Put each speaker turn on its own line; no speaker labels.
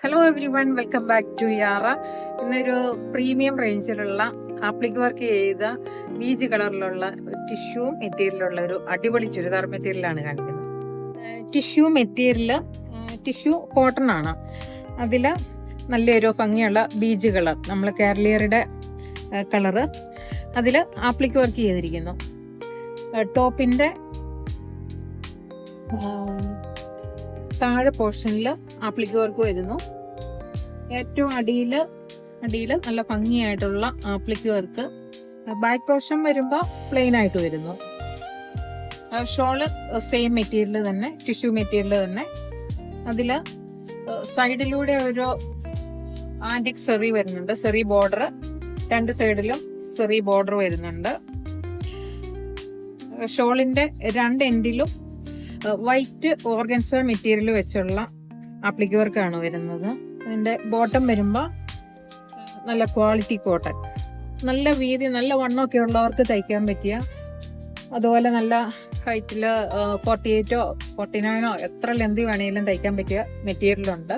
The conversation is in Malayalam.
Hello everyone, welcome back to Yara. ഇന്നൊരു പ്രീമിയം റേഞ്ചിലുള്ള ആപ്ലിക് വർക്ക് ചെയ്ത ബീജ് കളറിലുള്ള ടിഷ്യൂ മെറ്റീരിയലുള്ള ഒരു അടിപൊളി ചുരിദാർ മെറ്റീരിയലാണ് കാണിക്കുന്നത്. ടിഷ്യൂ കോട്ടൺ ആണ്. അതിൽ നല്ലൊരു ഭംഗിയുള്ള ബീജ് കളർ, നമ്മൾ കേരളീയരുടെ കളറ് അതിൽ ആപ്ലിക് വർക്ക് ചെയ്തിരിക്കുന്നു. ടോപ്പിൻ്റെ താഴെ പോർഷനിൽ ആപ്ലിക് വർക്ക് വരുന്നു. ഏറ്റവും അടിയിൽ നല്ല ഭംഗിയായിട്ടുള്ള ആപ്ലിക് വർക്ക്. ബാക്ക് പോർഷൻ വരുമ്പോൾ പ്ലെയിൻ ആയിട്ട് വരുന്നു. ഷോള് സെയിം മെറ്റീരിയൽ തന്നെ, ടിഷ്യൂ മെറ്റീരിയൽ തന്നെ. അതിൽ സൈഡിലൂടെ ഒരു ആൻറ്റിക് സെറി വരുന്നുണ്ട്, സെറി ബോർഡർ. രണ്ട് സൈഡിലും സെറി ബോർഡർ വരുന്നുണ്ട്. ഷോളിൻ്റെ രണ്ട് എൻഡിലും വൈറ്റ് ഓർഗൻസ മെറ്റീരിയൽ വെച്ചുള്ള ആപ്ലിക് വർക്കാണ് വരുന്നത്. അതിൻ്റെ ബോട്ടം വരുമ്പോൾ നല്ല ക്വാളിറ്റി കോട്ടൺ, നല്ല വീതി, നല്ല വണ്ണമൊക്കെ ഉള്ളവർക്ക് തയ്ക്കാൻ പറ്റിയ, അതുപോലെ നല്ല ഹൈറ്റിൽ 48ഓ 49ഓ എത്ര ലെന്തി വേണമെങ്കിലും തയ്ക്കാൻ പറ്റിയ മെറ്റീരിയലുണ്ട്.